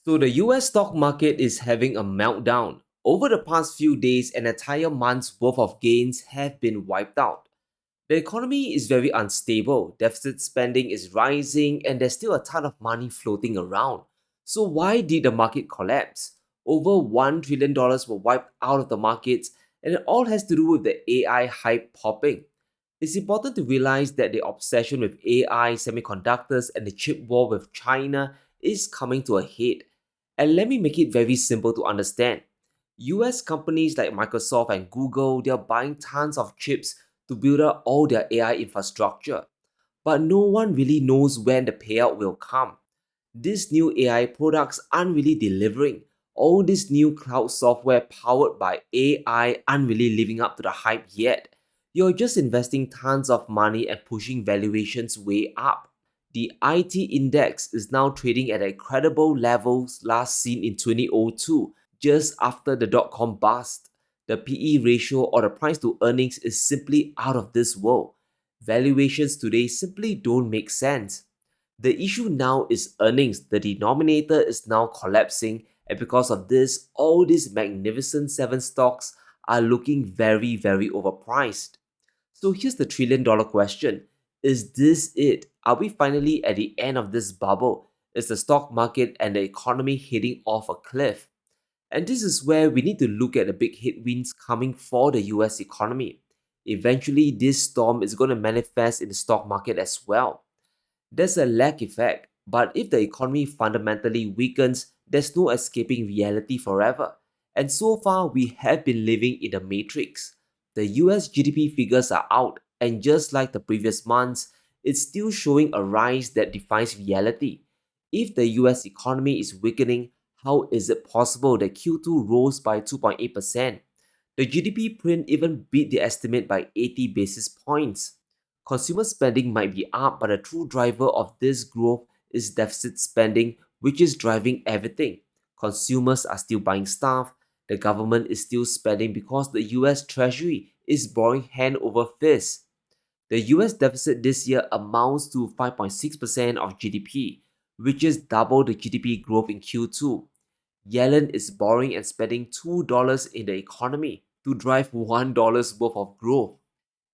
So the US stock market is having a meltdown. Over the past few days, an entire month's worth of gains have been wiped out. The economy is very unstable, deficit spending is rising, and there's still a ton of money floating around. So why did the market collapse? Over $1 trillion were wiped out of the markets, and it all has to do with the AI hype popping. It's important to realize that the obsession with AI, semiconductors, and the chip war with China is coming to a head. And let me make it very simple to understand. US companies like Microsoft and Google, they're buying tons of chips to build up all their AI infrastructure. But no one really knows when the payout will come. These new AI products aren't really delivering. All this new cloud software powered by AI aren't really living up to the hype yet. You're just investing tons of money and pushing valuations way up. The IT index is now trading at incredible levels last seen in 2002, just after the dot-com bust. The PE ratio or the price to earnings is simply out of this world. Valuations today simply don't make sense. The issue now is earnings. The denominator is now collapsing, and because of this, all these magnificent 7 stocks are looking very, very overpriced. So here's the $1 trillion question. Is this it? Are we finally at the end of this bubble? Is the stock market and the economy heading off a cliff? And this is where we need to look at the big headwinds coming for the US economy. Eventually, this storm is going to manifest in the stock market as well. There's a lag effect, but if the economy fundamentally weakens, there's no escaping reality forever. And so far, we have been living in a matrix. The US GDP figures are out, and just like the previous months, it's still showing a rise that defies reality. If the US economy is weakening, how is it possible that Q2 rose by 2.8%? The GDP print even beat the estimate by 80 basis points. Consumer spending might be up, but a true driver of this growth is deficit spending, which is driving everything. Consumers are still buying stuff, the government is still spending because the US Treasury is borrowing hand over fist. The US deficit this year amounts to 5.6% of GDP, which is double the GDP growth in Q2. Yellen is borrowing and spending $2 in the economy to drive $1 worth of growth.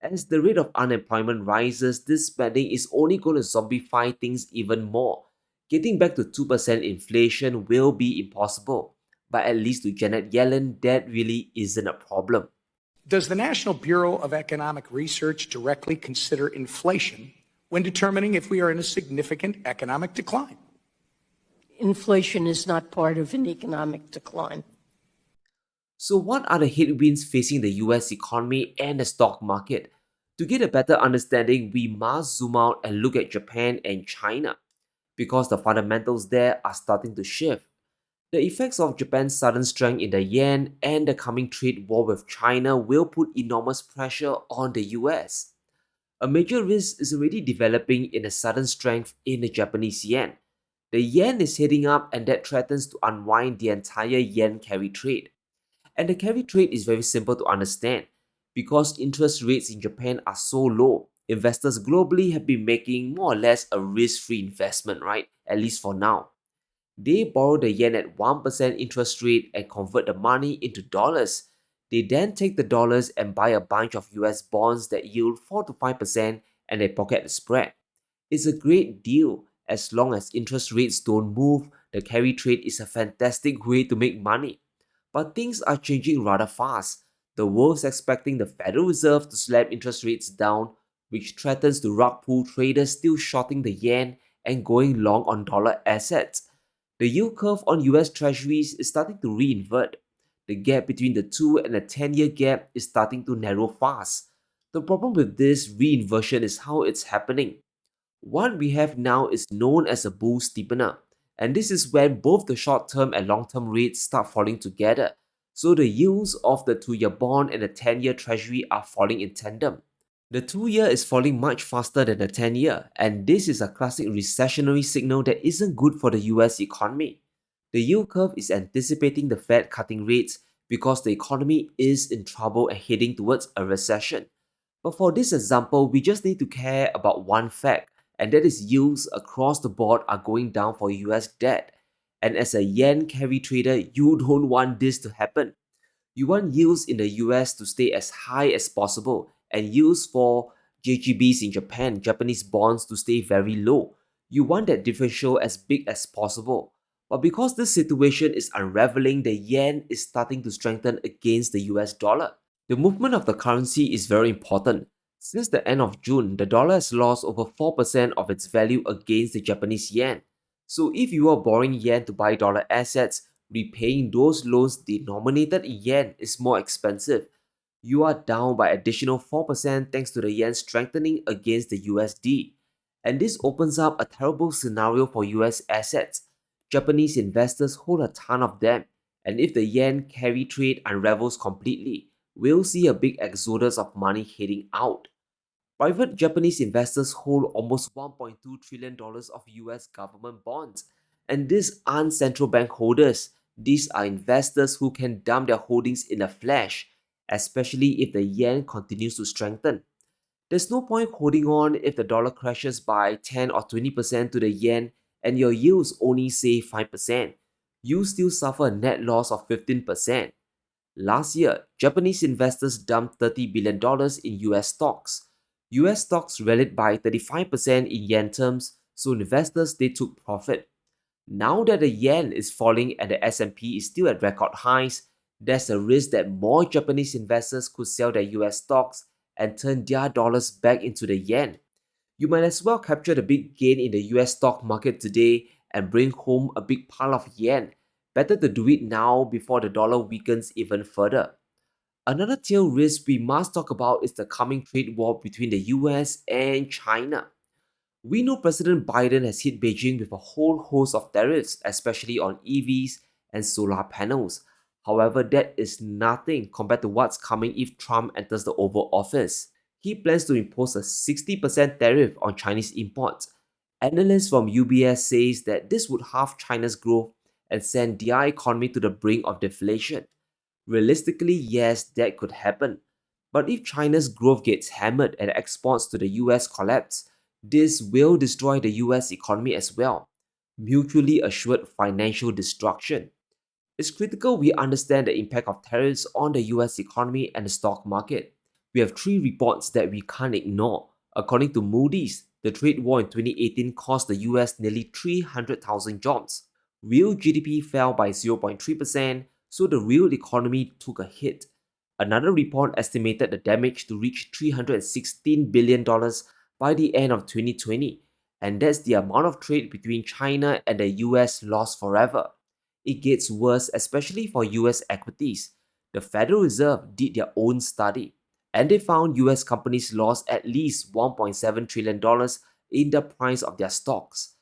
As the rate of unemployment rises, this spending is only going to zombify things even more. Getting back to 2% inflation will be impossible, but at least to Janet Yellen, that really isn't a problem. Does the National Bureau of Economic Research directly consider inflation when determining if we are in a significant economic decline? Inflation is not part of an economic decline. So, what are the headwinds facing the US economy and the stock market? To get a better understanding, we must zoom out and look at Japan and China, because the fundamentals there are starting to shift. The effects of Japan's sudden strength in the yen and the coming trade war with China will put enormous pressure on the US. A major risk is already developing in the sudden strength in the Japanese yen. The yen is heading up, and that threatens to unwind the entire yen carry trade. And the carry trade is very simple to understand. Because interest rates in Japan are so low, investors globally have been making more or less a risk-free investment, right? At least for now. They borrow the yen at 1% interest rate and convert the money into dollars. They then take the dollars and buy a bunch of US bonds that yield 4 to 5% and they pocket the spread. It's a great deal. As long as interest rates don't move, the carry trade is a fantastic way to make money. But things are changing rather fast. The world's expecting the Federal Reserve to slam interest rates down, which threatens to rug pull traders still shorting the yen and going long on dollar assets. The yield curve on US Treasuries is starting to reinvert. The gap between the 2 and the 10-year gap is starting to narrow fast. The problem with this reinversion is how it's happening. What we have now is known as a bull steepener, and this is when both the short-term and long-term rates start falling together. So the yields of the 2-year bond and the 10-year treasury are falling in tandem. The 2-year is falling much faster than the 10-year, and this is a classic recessionary signal that isn't good for the US economy. The yield curve is anticipating the Fed cutting rates because the economy is in trouble and heading towards a recession. But for this example, we just need to care about one fact, and that is yields across the board are going down for US debt. And as a yen carry trader, you don't want this to happen. You want yields in the US to stay as high as possible and yields for JGBs in Japan, Japanese bonds, to stay very low. You want that differential as big as possible. But because this situation is unraveling, the yen is starting to strengthen against the US dollar. The movement of the currency is very important. Since the end of June, the dollar has lost over 4% of its value against the Japanese yen. So if you are borrowing yen to buy dollar assets, repaying those loans denominated in yen is more expensive. You are down by additional 4% thanks to the yen strengthening against the USD. And this opens up a terrible scenario for US assets. Japanese investors hold a ton of them, and if the yen carry trade unravels completely, we'll see a big exodus of money heading out. Private Japanese investors hold almost $1.2 trillion of US government bonds, and these aren't central bank holders. These are investors who can dump their holdings in a flash, especially if the yen continues to strengthen. There's no point holding on if the dollar crashes by 10 or 20% to the yen and your yields only say 5%. You still suffer a net loss of 15%. Last year, Japanese investors dumped $30 billion in US stocks. US stocks rallied by 35% in yen terms, so investors they took profit. Now that the yen is falling and the S&P is still at record highs, there's a risk that more Japanese investors could sell their US stocks and turn their dollars back into the yen. You might as well capture the big gain in the US stock market today and bring home a big pile of yen. Better to do it now before the dollar weakens even further. Another tail risk we must talk about is the coming trade war between the US and China. We know President Biden has hit Beijing with a whole host of tariffs, especially on EVs and solar panels. However, that is nothing compared to what's coming if Trump enters the Oval Office. He plans to impose a 60% tariff on Chinese imports. Analysts from UBS says that this would halve China's growth and send their economy to the brink of deflation. Realistically, yes, that could happen. But if China's growth gets hammered and exports to the US collapse, this will destroy the US economy as well. Mutually assured financial destruction. It's critical we understand the impact of tariffs on the US economy and the stock market. We have three reports that we can't ignore. According to Moody's, the trade war in 2018 cost the US nearly 300,000 jobs. Real GDP fell by 0.3%, so the real economy took a hit. Another report estimated the damage to reach $316 billion by the end of 2020, and that's the amount of trade between China and the US lost forever. It gets worse, especially for US equities. The Federal Reserve did their own study, and they found US companies lost at least $1.7 trillion in the price of their stocks.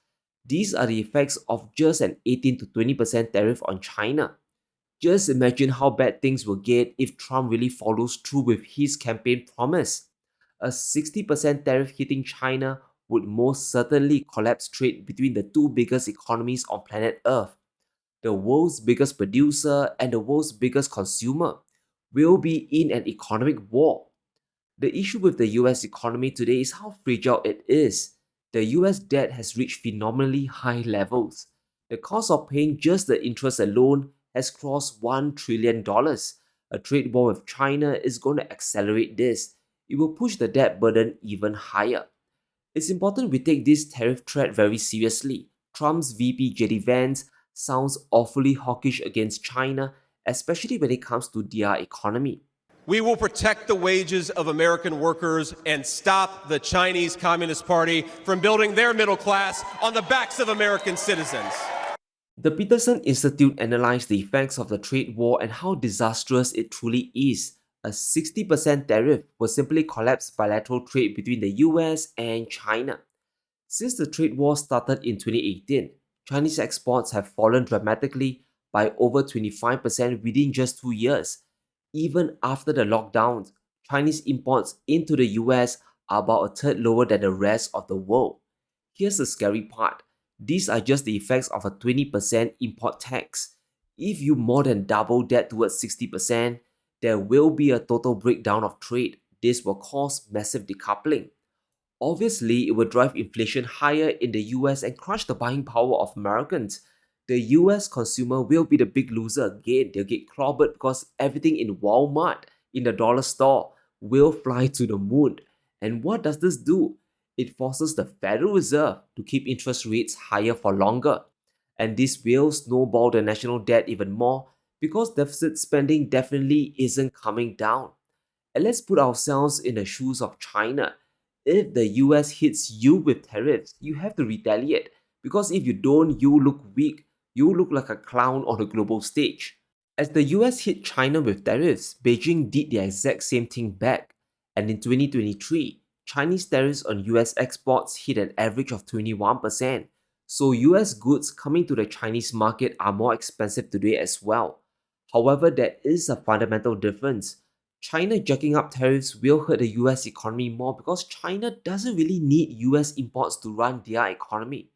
These are the effects of just an 18 to 20% tariff on China. Just imagine how bad things will get if Trump really follows through with his campaign promise. A 60% tariff hitting China would most certainly collapse trade between the two biggest economies on planet Earth. The world's biggest producer and the world's biggest consumer will be in an economic war. The issue with the US economy today is how fragile it is. The US debt has reached phenomenally high levels. The cost of paying just the interest alone has crossed $1 trillion. A trade war with China is going to accelerate this. It will push the debt burden even higher. It's important we take this tariff threat very seriously. Trump's VP JD Vance sounds awfully hawkish against China, especially when it comes to their economy. We will protect the wages of American workers and stop the Chinese Communist Party from building their middle class on the backs of American citizens. The Peterson Institute analyzed the effects of the trade war and how disastrous it truly is. A 60% tariff will simply collapse bilateral trade between the US and China. Since the trade war started in 2018, Chinese exports have fallen dramatically by over 25% within just 2 years. Even after the lockdowns, Chinese imports into the US are about a third lower than the rest of the world. Here's the scary part. These are just the effects of a 20% import tax. If you more than double that towards 60%, there will be a total breakdown of trade. This will cause massive decoupling. Obviously, it will drive inflation higher in the US and crush the buying power of Americans. The US consumer will be the big loser again. They'll get clobbered because everything in Walmart, in the dollar store, will fly to the moon. And what does this do? It forces the Federal Reserve to keep interest rates higher for longer. And this will snowball the national debt even more because deficit spending definitely isn't coming down. And let's put ourselves in the shoes of China. If the US hits you with tariffs, you have to retaliate because if you don't, you look weak. You look like a clown on the global stage. As the US hit China with tariffs, Beijing did the exact same thing back. And in 2023, Chinese tariffs on US exports hit an average of 21%. So US goods coming to the Chinese market are more expensive today as well. However, there is a fundamental difference. China jacking up tariffs will hurt the US economy more because China doesn't really need US imports to run their economy.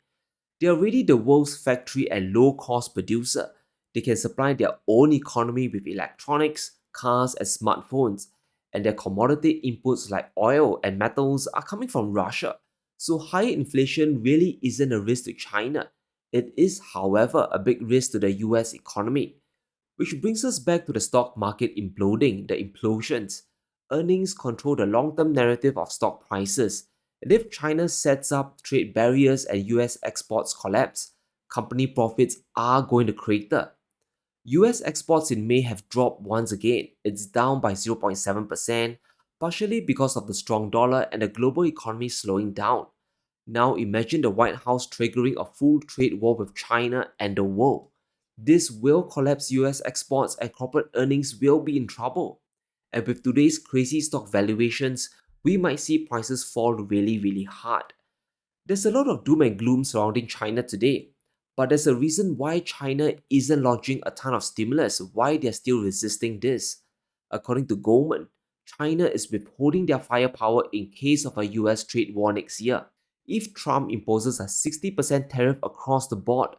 They are already the world's factory and low-cost producer. They can supply their own economy with electronics, cars, and smartphones. And their commodity inputs like oil and metals are coming from Russia. So higher inflation really isn't a risk to China. It is, however, a big risk to the US economy. Which brings us back to the stock market imploding, the implosions. Earnings control the long-term narrative of stock prices. And if China sets up trade barriers and US exports collapse, company profits are going to crater. US exports in May have dropped once again. It's down by 0.7%, partially because of the strong dollar and the global economy slowing down. Now imagine the White House triggering a full trade war with China and the world. This will collapse US exports and corporate earnings will be in trouble. And with today's crazy stock valuations, we might see prices fall really hard. There's a lot of doom and gloom surrounding China today, but there's a reason why China isn't launching a ton of stimulus, why they're still resisting this. According to Goldman, China is withholding their firepower in case of a US trade war next year. If Trump imposes a 60% tariff across the board,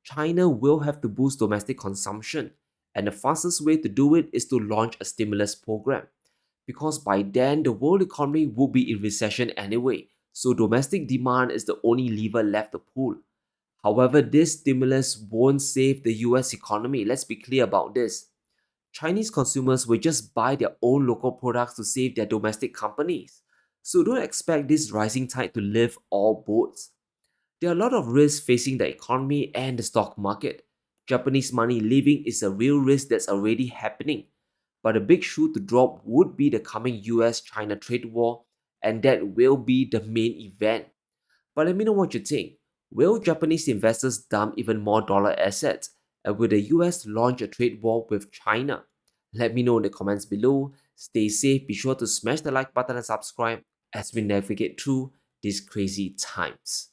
China will have to boost domestic consumption, and the fastest way to do it is to launch a stimulus program. Because by then, the world economy will be in recession anyway, so domestic demand is the only lever left to pull. However, this stimulus won't save the US economy, let's be clear about this. Chinese consumers will just buy their own local products to save their domestic companies. So don't expect this rising tide to lift all boats. There are a lot of risks facing the economy and the stock market. Japanese money leaving is a real risk that's already happening. But a big shoe to drop would be the coming US China trade war, and that will be the main event. But let me know what you think. Will Japanese investors dump even more dollar assets? And will the US launch a trade war with China? Let me know in the comments below. Stay safe, be sure to smash the like button and subscribe as we navigate through these crazy times.